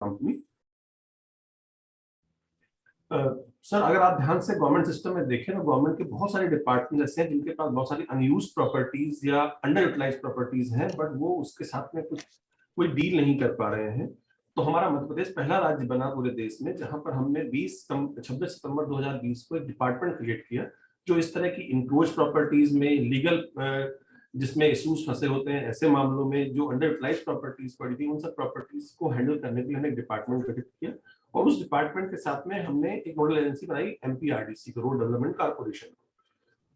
Company. Sir, अगर आप ध्यान से गवर्नमेंट सिस्टम में देखें तो गवर्नमेंट के बहुत सारे डिपार्टमेंट ऐसे हैं जिनके पास बहुत सारी अनयूज्ड प्रॉपर्टीज या अंडर यूटिलाइज्ड प्रॉपर्टीज हैं, बट वो उसके साथ में कुछ कोई डील नहीं कर पा रहे हैं। तो हमारा मध्य प्रदेश पहला राज्य बना पूरे देश में जहां पर हमने 26 सितंबर 2020 को एक डिपार्टमेंट क्रिएट किया जो इस तरह की इंक्रोच प्रॉपर्टीज में लीगल जिसमें इश्यूज फंसे होते हैं, ऐसे मामलों में जो अंडर यूटिलाइज्ड प्रॉपर्टीज पड़ी थी, उन सब प्रॉपर्टीज को हैंडल करने के लिए हमने एक डिपार्टमेंट गठित किया। और उस डिपार्टमेंट के साथ में हमने एक नोडल एजेंसी बनाई, एमपीआरडीसी, रोड डेवलपमेंट कारपोरेशन।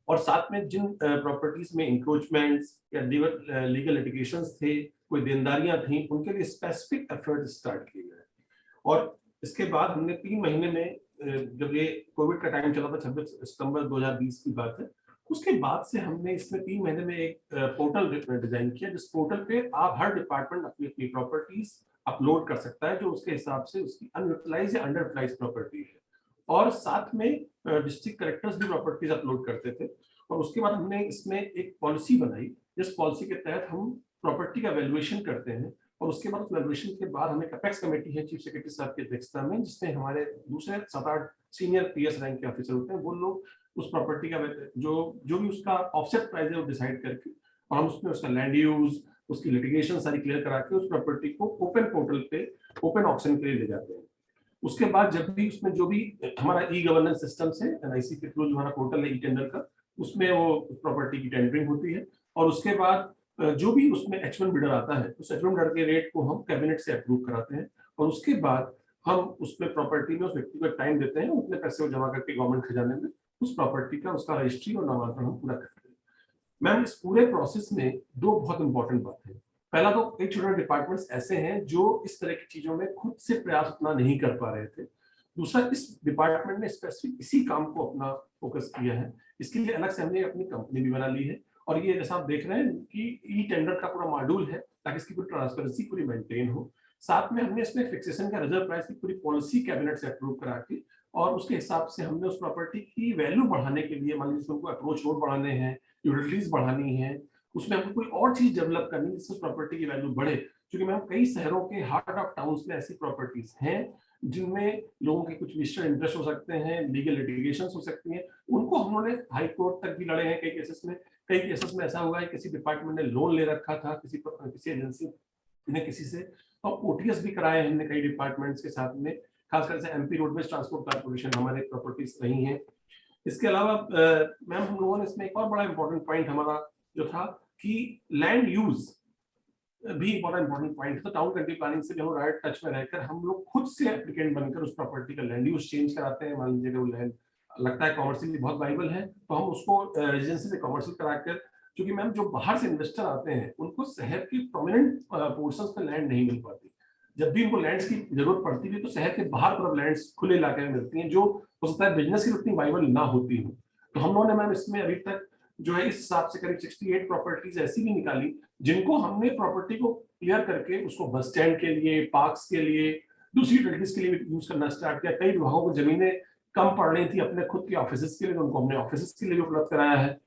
और साथ में जिन प्रॉपर्टीज में इंक्रोचमेंट्स या लीगल लिटिगेशंस थे, कोई देनदारियां थी, उनके लिए स्पेसिफिक एफर्ट स्टार्ट किए गए। और इसके बाद हमने 3 महीने में, जब ये कोविड का टाइम चला था, 26 सितंबर 2020 की बात है, उसके बाद से हमने इसमें 3 महीने में एक पोर्टल डिजाइन किया जिस पोर्टल पे आप हर डिपार्टमेंट अपनी अपनी प्रॉपर्टीज अपलोड कर सकता है जो उसके हिसाब से उसकी अनयूटिलाइज या अंडर यूटिलाइज प्रॉपर्टी है। और साथ में डिस्ट्रिक्ट कलेक्टर्स भी प्रॉपर्टीज अपलोड करते थे। और उसके बाद हमने इसमें एक पॉलिसी बनाई जिस पॉलिसी के तहत हम प्रॉपर्टी का वैल्यूएशन करते हैं। और उसके बाद वैल्यूएशन के बाद हमें अपेक्स कमेटी है चीफ सेक्रेटरी साहब की अध्यक्षता में, जिसमें हमारे दूसरे 7-8 सीनियर पीएस रैंक के ऑफिसर होते हैं। वो लोग उस प्रॉपर्टी का जो भी उसका ऑफसेट प्राइस है वो डिसाइड करके, और हम उसमें उसका लैंड यूज, उसकी लिटिगेशन सारी क्लियर करा के उस प्रॉपर्टी को ओपन पोर्टल पे ओपन ऑक्शन के लिए ले जाते हैं। उसके बाद जब भी उसमें जो भी हमारा ई गवर्नेंस सिस्टम से एनआईसी के थ्रू जो हमारा पोर्टल है ई टेंडर का, उसमें वो प्रॉपर्टी की टेंडरिंग होती है। और उसके बाद जो भी उसमें H1 बिडर आता है उस H1 बिडर के रेट को हम कैबिनेट से अप्रूव कराते हैं। और उसके बाद हम उसमें प्रॉपर्टी में उस व्यक्ति को टाइम देते हैं, उतने पैसे वो जमा करके गवर्नमेंट खजाने में उस प्रॉपर्टी का उसका रजिस्ट्री और नामांकन हम पूरा करते हैं। मैम, इस पूरे प्रोसेस में 2 बहुत इंपॉर्टेंट बातें हैं। पहला तो एक छोटे डिपार्टमेंट्स ऐसे हैं जो इस तरह की चीजों में खुद से प्रयास उतना नहीं कर पा रहे थे। दूसरा, इस डिपार्टमेंट ने स्पेसिफिक इसी काम को अपना फोकस किया है। इसके लिए अलग से हमने अपनी कंपनी भी बना ली है। और ये जैसा आप देख रहे हैं कि ई टेंडर का पूरा मॉड्यूल है ताकि इसकी पूरी ट्रांसपेरेंसी पूरी मेंटेन हो। साथ में हमने इसमें फिक्सेशन का रिजर्व प्राइस की पूरी पॉलिसी कैबिनेट से अप्रूव करा के, और उसके हिसाब से हमने उस प्रॉपर्टी की वैल्यू बढ़ाने के लिए, मान लीजिए उनको अप्रोच रोड बढ़ाने हैं, यूटिलिटीज बढ़ानी है, उसमें हमको कोई और चीज डेवलप करनी है जिससे उस प्रॉपर्टी की वैल्यू बढ़े। क्योंकि मैम कई शहरों के हार्ट ऑफ टाउन्स में ऐसी प्रॉपर्टीज हैं जिनमें लोगों के कुछ विजिटर इंटरेस्ट हो सकते हैं, लीगल लिटिगेशंस हो सकती हैं। उनको हम लोगों ने हाई कोर्ट तक भी लड़े हैं कई केसेस में। कई केसेस में ऐसा हुआ है किसी डिपार्टमेंट ने लोन ले रखा था किसी एजेंसी ने किसी से, और ओटीएस भी कराए हैं हमने कई डिपार्टमेंट्स के साथ में, खासकर से एमपी रोडवेज ट्रांसपोर्ट कारपोरेशन हमारे प्रॉपर्टीज रही हैं। इसके अलावा मैम हम लोगों ने इसमें एक और बड़ा इंपॉर्टेंट पॉइंट हमारा जो था कि लैंड यूज भी बड़ा इंपॉर्टेंट पॉइंट। तो टाउन कंट्री प्लानिंग से जो राइट टच में रहकर हम लोग खुद से एप्लीकेंट बनकर उस प्रॉपर्टी का लैंड यूज चेंज कराते हैं। मान लीजिए वो लैंड लगता है कॉमर्शियली बहुत वाइबल है तो हम उसको रेजिडेंसी से कॉमर्शियल कराकर, क्योंकि मैम जो बाहर से इन्वेस्टर आते हैं उनको शहर की प्रोमिनेंट पोर्शंस में लैंड नहीं मिल पाती। जब भी उनको लैंड्स की जरूरत पड़ती है तो शहर के बाहर तरफ लैंड्स खुले इलाके में मिलती हैं जो हो सकता है बिजनेस की उतनी वाइबल ना होती हो। तो हम लोगों ने मैम इसमें अभी तक जो है इस हिसाब से करीब 68 प्रॉपर्टीज ऐसी भी निकाली जिनको हमने प्रॉपर्टी को क्लियर करके उसको बस स्टैंड के लिए, पार्क्स के लिए, दूसरी यूटिलिटीज के लिए भी यूज करना स्टार्ट किया। कई विभागों को जमीनें कम पड़ रही थी अपने खुद के ऑफिस के लिए, उनको हमने ऑफिस के लिए भी उपलब्ध कराया है।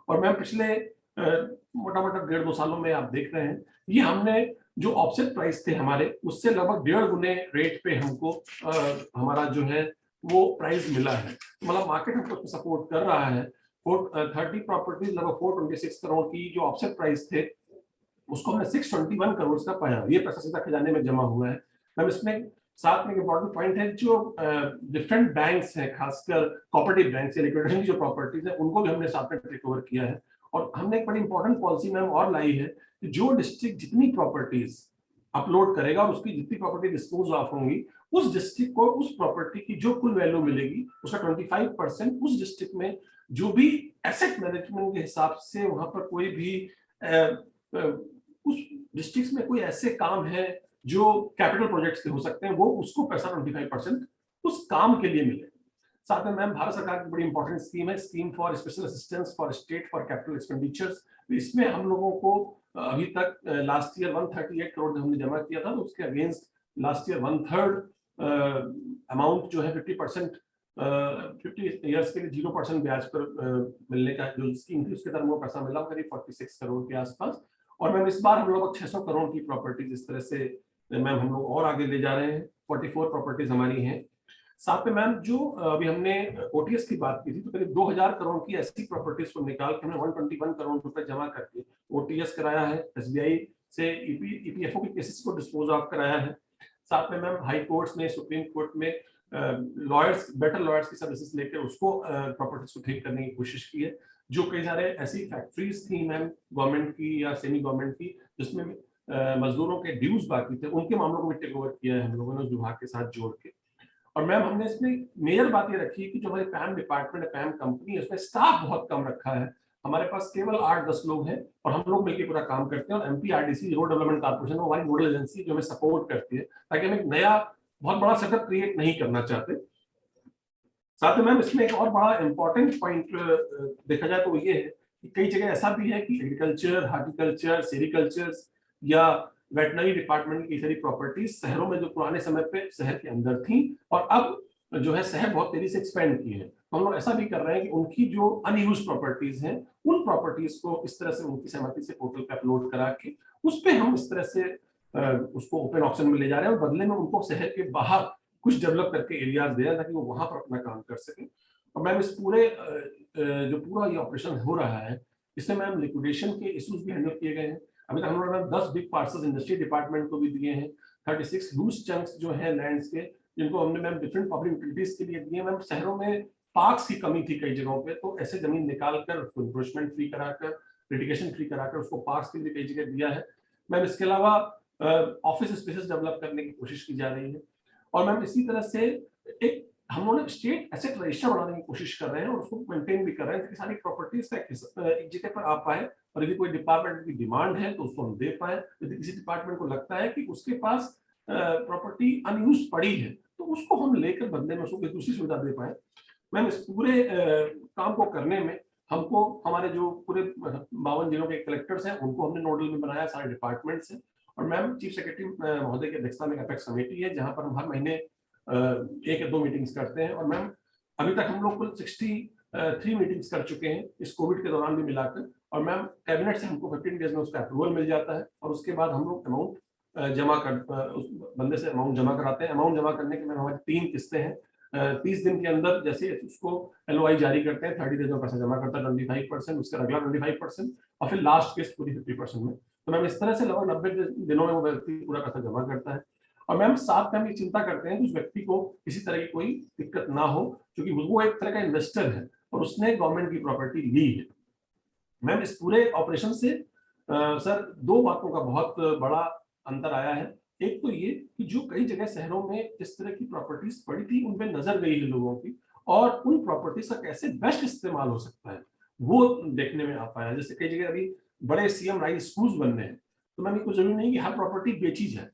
और मैम पिछले मोटा मोटा 1.5-2 सालों में आप देख रहे हैं ये हमने जो ऑफसेट प्राइस थे हमारे उससे लगभग 1.5 गुने रेट पे हमको हमारा जो है वो प्राइस मिला है। मतलब मार्केट हमको सपोर्ट कर रहा है। 30 प्रॉपर्टीज लगभग 426 करोड़ की जो ऑफसेट प्राइस थे उसको हमने 621 करोड़ का पाया। ये पैसा सीधा खजाने में जमा हुआ है। मैम इसमें साथ में इंपॉर्टेंट पॉइंट है जो डिफरेंट बैंक्स हैं, खासकर कोऑपरेटिव बैंक या लिक्विडेशन की जो प्रॉपर्टीज है उनको भी हमने साथ में टेक ओवर किया है। और हमने एक बड़ी इंपॉर्टेंट पॉलिसी मैम और लाई है कि जो डिस्ट्रिक्ट जितनी प्रॉपर्टीज अपलोड करेगा और उसकी जितनी प्रॉपर्टी डिस्पोज ऑफ होंगी उस डिस्ट्रिक्ट को उस प्रॉपर्टी की जो कुल वैल्यू मिलेगी उसका 25% उस डिस्ट्रिक्ट में जो भी एसेट मैनेजमेंट के हिसाब से वहां पर कोई भी उस डिस्ट्रिक्ट में कोई ऐसे काम है जो कैपिटल प्रोजेक्ट्स के हो सकते हैं वो उसको पैसा 25% उस काम के लिए मिले। साथ में मैम भारत सरकार की बड़ी इंपॉर्टेंट स्कीम है, scheme for special assistance for state for capital expenditures. इसमें हम लोगों को अभी तक लास्ट ईयर 138 करोड़ हमने जमा किया था, तो उसके अगेंस्ट लास्ट ईयर 1/3 अमाउंट जो है 50% 50 ईयर्स के लिए 0% ब्याज पर मिलने का जो स्कीम थी उसके तरफ वो पैसा मिला करीब 46 करोड़ के आसपास। और मैम इस बार हम लोग 600 करोड़ की प्रॉपर्टीज इस तरह से मैम हम लोग और आगे ले जा रहे हैं। 44 प्रॉपर्टीज हमारी हैं। साथ में मैम जो अभी हमने ओटीएस की बात की थी, तो करीब 2000 करोड़ की ऐसी प्रॉपर्टीज को निकाल के हमने 121 करोड़ रुपए जमा करके ओटीएस कराया है, एसबीआई से ईपीएफओ के केसेस को डिस्पोज ऑफ कराया है। साथ में मैम हाई कोर्ट्स में, सुप्रीम कोर्ट में लॉयर्स, बेटर लॉयर्स की सर्विसेज लेकर उसको प्रॉपर्टीज को ठीक करने की कोशिश की है। जो कई सारे ऐसी फैक्ट्रीज थी मैम गवर्नमेंट की या सेमी गवर्नमेंट की जिसमें मजदूरों के ड्यूज बाकी थे, उनके मामलों को भी टेक ओवर किया है हम लोगों ने उस विभाग के साथ जोड़ के। और मैम हमने इसमें मेजर बात ये रखी है कि जो हमारी पैम डिपार्टमेंट है, पैम कंपनी है, उसमें स्टाफ बहुत कम रखा है। हमारे पास केवल 8-10 लोग हैं और हम लोग मिलकर पूरा काम करते हैं। और एमपीआरडीसी रोड डेवलपमेंट कारपोरेशन हमारी नोडल एजेंसी जो हमें सपोर्ट करती है, ताकि हम एक नया बहुत बड़ा सेटअप क्रिएट नहीं करना चाहते। साथ में मैम इसमें एक और बड़ा इंपॉर्टेंट पॉइंट देखा जाए तो ये है कि कई जगह ऐसा भी है कि एग्रीकल्चर, हार्टिकल्चर, सेरिकल्चर या वेटनरी डिपार्टमेंट की सारी प्रॉपर्टीज शहरों में जो पुराने समय पे शहर के अंदर थी और अब जो है शहर बहुत तेजी से एक्सपेंड किए हैं, तो हम लोग ऐसा भी कर रहे हैं कि उनकी जो अनयूज प्रॉपर्टीज हैं उन प्रॉपर्टीज को इस तरह से उनकी सहमति से पोर्टल पे अपलोड करा के उस पर हम इस तरह से उसको ओपन ऑप्शन में ले जा रहे हैं और बदले में उनको शहर के बाहर कुछ डेवलप करके एरियाज दे रहे हैं ताकि वो वहां पर अपना काम कर सकें। और मैम इस पूरे जो पूरा ये ऑपरेशन हो रहा है इसमें मैम लिक्विडेशन के इश्यूज भी हैंडल किए गए हैं। अभी तक हम लोगों ने 10 बिग पार्सल्स इंडस्ट्री डिपार्टमेंट को भी दिए हैं, 36 लूज चंक्स जो है लैंड्स के, जिनको हमने मैम डिफरेंट पब्लिक यूटिलिटीज के लिए दिए। मैम शहरों में पार्क्स की कमी थी कई जगहों पे, तो ऐसे जमीन निकाल कर उसको इंक्रोचमेंट फ्री कराकर, लिटिगेशन फ्री कराकर उसको पार्क्स के लिए कई जगह दिया है। मैम इसके अलावा ऑफिस स्पेसेस डेवलप करने की कोशिश की जा रही है। और मैम इसी तरह से एक हम लोग स्टेट एसेट रजिस्टर बनाने की कोशिश कर रहे हैं और उसको मेंटेन भी कर रहे हैं ताकि सारी प्रॉपर्टीज का एक जगह पर आ पाए और यदि कोई डिपार्टमेंट की डिमांड है तो उसको हम दे पाए। यदि किसी डिपार्टमेंट को लगता है कि उसके पास प्रॉपर्टी अनयूज पड़ी है तो उसको हम लेकर बदले में उसको कोई दूसरी सुविधा दे पाए। मैम इस पूरे काम को करने में हमको हमारे जो पूरे 52 जिलों के कलेक्टर्स हैं उनको हमने नोडल में बनाया, सारे डिपार्टमेंट से। और मैम चीफ सेक्रेटरी महोदय की अध्यक्षता में एपेक्स कमेटी है जहां पर हम हर महीने 1 या 2 मीटिंग्स करते हैं। और मैम अभी तक हम लोग कुल 63 मीटिंग्स कर चुके हैं इस कोविड के दौरान भी मिलाकर। और मैम कैबिनेट से हमको 15 डेज में उसका अप्रूवल मिल जाता है और उसके बाद हम लोग अमाउंट जमा कर उस बंदे से अमाउंट जमा कराते हैं। अमाउंट जमा करने के मैम हमारी 3 किस्तें हैं। 30 दिन के अंदर जैसे उसको एलओआई जारी करते हैं, 30 डेज में पैसा जमा करता है 25%, उसका अगला 25% और फिर लास्ट किस्त पूरी 50% में। तो मैम इस तरह से लगभग 90 दिनों में वो व्यक्ति पूरा पैसा जमा करता है। और मैम साथ में हम ये चिंता करते हैं कि उस व्यक्ति को किसी तरह की कोई दिक्कत ना हो, क्योंकि वो एक तरह का इन्वेस्टर है और उसने गवर्नमेंट की प्रॉपर्टी ली है। मैम इस पूरे ऑपरेशन से सर 2 बातों का बहुत बड़ा अंतर आया है। एक तो ये कि जो कई जगह शहरों में इस तरह की प्रॉपर्टीज पड़ी थी उन पे नजर गई है लोगों की और उन प्रॉपर्टीज का कैसे बेस्ट इस्तेमाल हो सकता है वो देखने में आ पाया। जैसे कई जगह अभी बड़े सीएम राइज स्कूल्स बनने हैं, तो मैम ये जरूरी नहीं कि हर प्रॉपर्टी बेची जाए।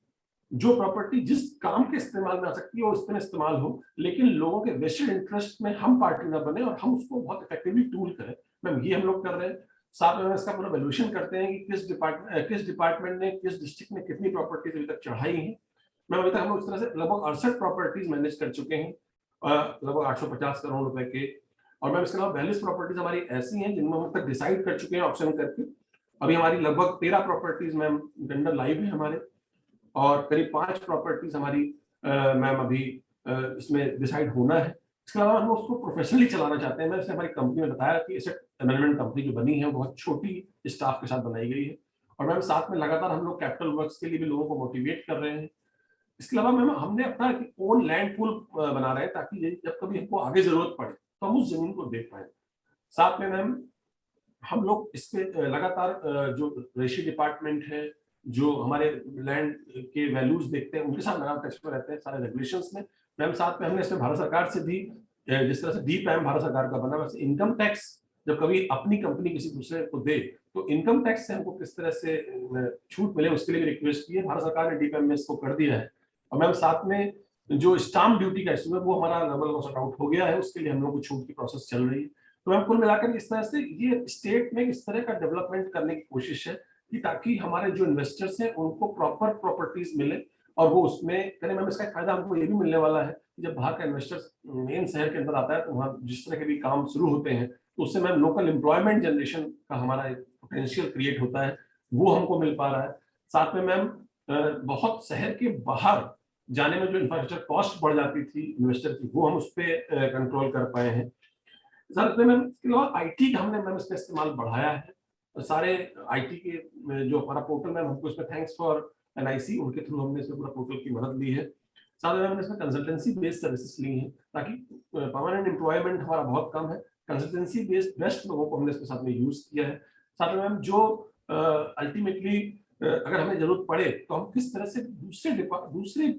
जो प्रॉपर्टी जिस काम के इस्तेमाल में आ सकती है वो उस पर इस्तेमाल हो, लेकिन लोगों के वेस्टेड इंटरेस्ट में हम पार्टी ना बने और हम उसको बहुत इफेक्टिवली टूल करें। मैम ये हम लोग कर रहे हैं। साथ में इसका पूरा वैल्यूएशन करते हैं कि किस डिपार्टमेंट ने किस डिस्ट्रिक्ट में कितनी प्रॉपर्टीज अभी तक चढ़ाई है। मैम अभी तक हम लोग इस तरह से लगभग 68 प्रॉपर्टीज मैनेज कर चुके हैं, लगभग 850 करोड़ रुपए के। और मैम इसके अलावा 42 प्रॉपर्टीज हमारी ऐसी हैं जिनमें हम तक डिसाइड कर चुके हैं ऑप्शन करके। अभी हमारी लगभग 13 प्रॉपर्टीज मैम टेंडर लाइव है हमारे और करीब 5 प्रॉपर्टीज हमारी मैम अभी इसमें डिसाइड होना है। इसके अलावा हम उसको प्रोफेशनली चलाना चाहते हैं। मैंने हमारी कंपनी में बताया कि एसेट मैनेजमेंट कंपनी जो बनी है बहुत छोटी स्टाफ के साथ बनाई गई है। और मैम साथ में लगातार हम लोग कैपिटल वर्क्स के लिए भी लोगों को मोटिवेट कर रहे हैं। इसके अलावा मैम हमने अपना ओन लैंड पूल बना रहे हैं ताकि जब कभी हमको आगे जरूरत पड़े तो हम उस जमीन को देख पाए। साथ में मैम हम लोग इसके लगातार जो रजिस्ट्री डिपार्टमेंट है, जो हमारे लैंड के वैल्यूज देखते हैं, उनके साथ लगातार टच में रहते हैं सारे रेगुलेशंस में। मैम साथ में हमने इसमें भारत सरकार से भी, जिस तरह से डीपैम भारत सरकार का बना, वैसे इनकम टैक्स जब कभी अपनी कंपनी किसी दूसरे को दे तो इनकम टैक्स से हमको किस तरह से छूट मिले उसके लिए भी रिक्वेस्ट की है। भारत सरकार ने डीपैम में इसको कर दिया है। और मैम साथ में जो स्टाम्प ड्यूटी का इशू है वो हमारा लेवल सॉर्ट आउट हो गया है, उसके लिए हम लोग को छूट की प्रोसेस चल रही है। तो मैम कुल मिलाकर इस तरह से ये स्टेट में इस तरह का डेवलपमेंट करने की कोशिश है कि ताकि हमारे जो इन्वेस्टर्स हैं उनको प्रॉपर प्रॉपर्टीज मिले और वो उसमें करें। मैम इसका फायदा हमको ये भी मिलने वाला है कि जब बाहर का इन्वेस्टर्स मेन शहर के अंदर आता है तो वहाँ जिस तरह के भी काम शुरू होते हैं तो उससे मैम लोकल एम्प्लॉयमेंट जनरेशन का हमारा एक पोटेंशियल क्रिएट होता है, वो हमको मिल पा रहा है। साथ में मैम बहुत शहर के बाहर जाने में जो इंफ्रास्ट्रक्चर कॉस्ट बढ़ जाती थी इन्वेस्टर की, वो हम उस पर कंट्रोल कर पाए हैं सर। मैम इसके अलावा आईटी का हमने मैम इसका इस्तेमाल बढ़ाया है, सारे आईटी के जो हमारा पोर्टल मैम, हमको इसमें थैंक्स फॉर एनआईसी, उनके थ्रू हमने इसमें पूरा पोर्टल की मदद ली है। साथ में हमने इसमें कंसल्टेंसी बेस्ड सर्विसेज ली हैं, ताकि परमानेंट एम्प्लॉयमेंट हमारा बहुत कम है, कंसल्टेंसी बेस्ड बेस्ट लोगों को हमने इसके साथ में यूज किया है। साथ में मैम जो अल्टीमेटली अगर हमें जरूरत पड़े तो हम किस तरह से दूसरे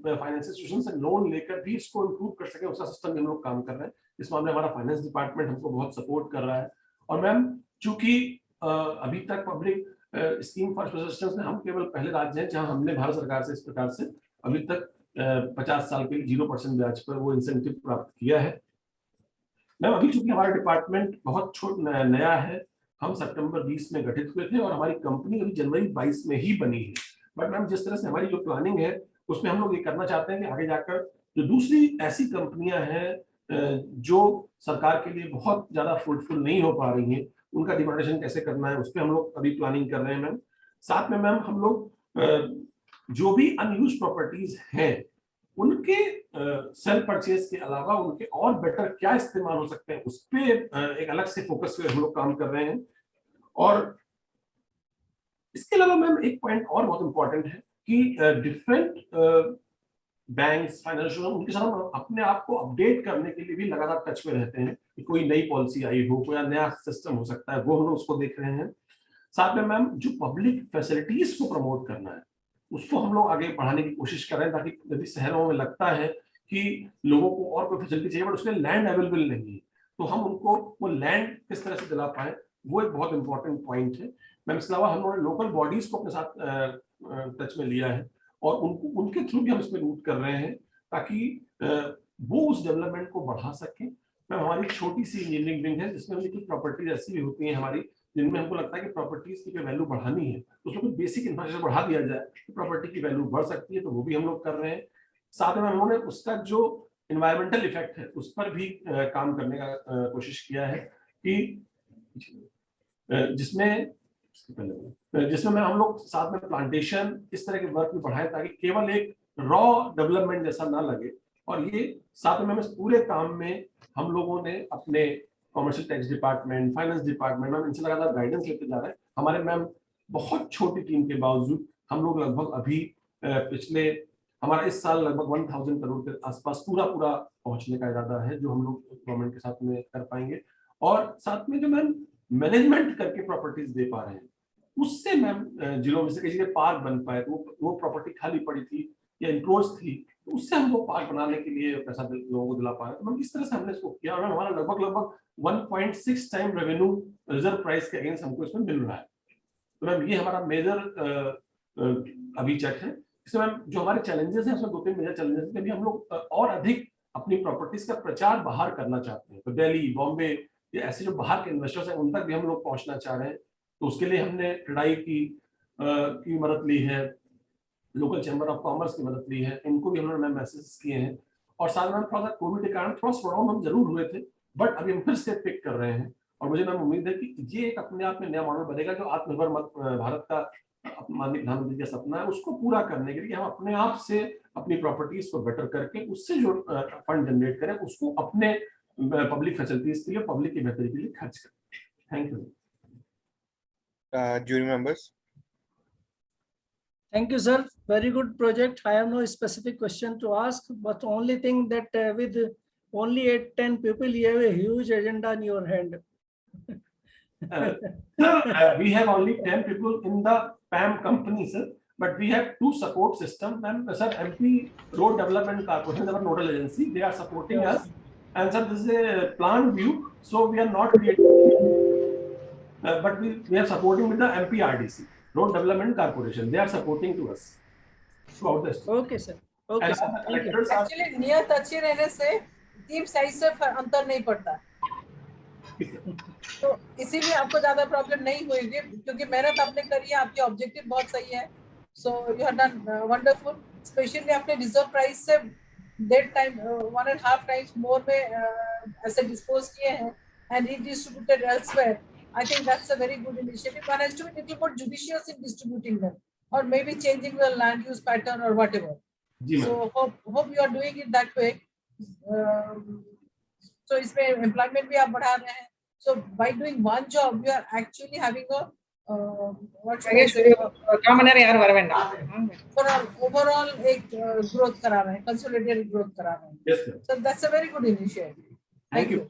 फाइनेंस इंस्टीट्यूशन से लोन लेकर भी इसको इम्प्रूव कर सके, उसका सिस्टम हम लोग काम कर रहे हैं। इस मामले हमारा फाइनेंस डिपार्टमेंट हमको बहुत सपोर्ट कर रहा है। और मैम चूंकि अभी तक public scheme for special assistance में हम केवल पहले राज्य हैं जहां हमने भारत सरकार से इस प्रकार से अभी तक 50 साल के लिए 0% ब्याज पर वो इंसेंटिव प्राप्त किया है। मैम अभी चूंकि हमारा डिपार्टमेंट बहुत नया है, हम सितंबर 20 में गठित हुए थे और हमारी कंपनी अभी जनवरी 22 में ही बनी है। बट मैम जिस तरह से हमारी जो प्लानिंग है उसमें हम लोग ये करना चाहते हैं कि आगे जाकर जो दूसरी ऐसी कंपनियां हैं जो सरकार के लिए बहुत ज्यादा फ्रूटफुल नहीं हो पा रही हैं, उनका डिमांडेशन कैसे करना है, उस पर हम लोग अभी प्लानिंग कर रहे हैं मैम। साथ में मैम हम लोग जो भी अनयूज प्रॉपर्टीज हैं उनके सेल परचेज के अलावा उनके और बेटर क्या इस्तेमाल हो सकते हैं, उस पर एक अलग से फोकस पे हम लोग काम कर रहे हैं। और इसके अलावा मैम एक पॉइंट और बहुत इंपॉर्टेंट है कि डिफरेंट बैंक्स फाइनेंशियल उनके साथ हम अपने आप को अपडेट करने के लिए भी लगातार टच में रहते हैं कि कोई नई पॉलिसी आई हो, कोई नया सिस्टम हो सकता है, वो हम लोग उसको देख रहे हैं। साथ में मैम जो पब्लिक फैसिलिटीज को प्रमोट करना है उसको हम लोग आगे बढ़ाने की कोशिश कर रहे हैं, ताकि यदि शहरों में लगता है कि लोगों को और कोई फैसिलिटी चाहिए बट उसमें लैंड अवेलेबल नहीं है, तो हम उनको वो लैंड किस तरह से दिला पाए, वो एक बहुत इंपॉर्टेंट पॉइंट है। मैम इसके अलावा हम लोगों ने लोकल बॉडीज को अपने साथ टच में लिया है और उनके थ्रू भी हम इसमें रूट कर रहे हैं, ताकि वो उस डेवलपमेंट को बढ़ा सकें। मैम हमारी छोटी सी इंजीनियरिंग विंग है जिसमें कुछ प्रॉपर्टीज ऐसी भी होती हैं हमारी जिनमें हमको लगता है कि प्रॉपर्टीज की वैल्यू बढ़ानी है, तो उसमें कुछ बेसिक इंफ्रास्ट्रक्चर बढ़ा दिया जाए तो प्रॉपर्टी की वैल्यू बढ़ सकती है, तो वो भी हम लोग कर रहे हैं। साथ में उन्होंने उसका जो इन्वायरमेंटल इफेक्ट है उस पर भी काम करने का कोशिश किया है कि जिसमें मैं हम लोग साथ में प्लांटेशन इस तरह के वर्क भी बढ़ाए, ताकि केवल एक रॉ डेवलपमेंट जैसा ना लगे। और ये साथ में इस पूरे काम में हम लोगों ने अपने commercial tax department, finance department, ma'am इनसे लगातार गाइडेंस लेते जा रहे हैं। हमारे मैम बहुत छोटी टीम के बावजूद हम लोग लगभग अभी पिछले हमारा इस साल लगभग 1000 करोड़ के आसपास पूरा पहुंचने का इरादा है, जो हम लोग गवर्नमेंट के साथ में कर पाएंगे। और साथ में जो मैम मैनेजमेंट करके प्रॉपर्टीज दे पा रहे हैं, उससे मैम जिलों में से किसी के पार्क बन पाए, तो वो प्रॉपर्टी खाली पड़ी थी या इंक्रोज थी, तो उससे हम वो पार्क बनाने के लिए पैसा लोगों को दिला पा रहे हैं। तो मैम इस तरह से हमने इसको किया और हमारा लगभग 1.6 टाइम रेवेन्यू रिजर्व प्राइस के अगेंस्ट हमको इसमें मिल रहा है। तो मैम ये हमारा मेजर अभी चेक है। इसमें मैम जो हमारे चैलेंजेस हैं उसमें 2-3 मेजर चैलेंजेस हैं, हम लोग और अधिक अपनी प्रॉपर्टीज का प्रचार बाहर करना चाहते हैं, तो दिल्ली, बॉम्बे या ऐसे जो बाहर के इन्वेस्टर्स हैं उन तक भी हम लोग पहुंचना चाह रहे हैं। तो उसके लिए हमने ट्रेडाई की मदद ली है, लोकल चैम्बर ऑफ कॉमर्स की मदद ली है, इनको भी हमने मैसेज किए हैं। और साथ में थोड़ा सा कोविड के कारण थोड़ा स्लो डाउन हम जरूर हुए थे, बट अभी हम फिर से पिक कर रहे हैं। और मुझे मैम उम्मीद है कि ये एक अपने आप में नया मॉडल बनेगा, जो आत्मनिर्भर भारत का माननीय प्रधानमंत्री का सपना है, उसको पूरा करने के लिए हम अपने आप से अपनी प्रॉपर्टीज को बेटर करके उससे जो फंड जनरेट करें उसको अपने पब्लिक फैसिलिटीज के लिए, पब्लिक की बेहतरी के लिए खर्च करें। Thank you. Jury members. Thank you, sir. Very good project. I have no specific question to ask, but only thing that with only 8-10 people, you have a huge agenda in your hand. We have only 10 people in the PAM company, sir, but we have 2 support systems. And sir, MP Road Development Corporation, our nodal agency, they are supporting us. And sir, this is a planned view, so we are not creating, but we are supporting with the MPRDC, Road Development Corporation. They are supporting to us throughout this. Okay, sir. Okay, sir. Thank you. Actually, नियत अच्छी रहने से team size से अंतर नहीं पड़ता, तो इसीलिए आपको ज्यादा प्रॉब्लम नहीं हुई, क्योंकि मेहनत आपने करी है, आपकी ऑब्जेक्टिव बहुत सही है। So you have done wonderful. Specially आपने रिजर्व प्राइस से 1.5 टाइम्स मोर में ऐसे डिस्पोज किए हैं and redistributed elsewhere. I think that's a very good initiative. One has to be a little more judicious in distributing them, or maybe changing the land use pattern or whatever. जी ma'am. So hope you are doing it that way. So इसमें employment भी आप बढ़ा रहे हैं. So by doing one job, you are actually having a what should I say? Overall एक growth करा रहे हैं, consolidated growth करा रहे हैं. Yes, ma'am. So that's a very good initiative. Thank you.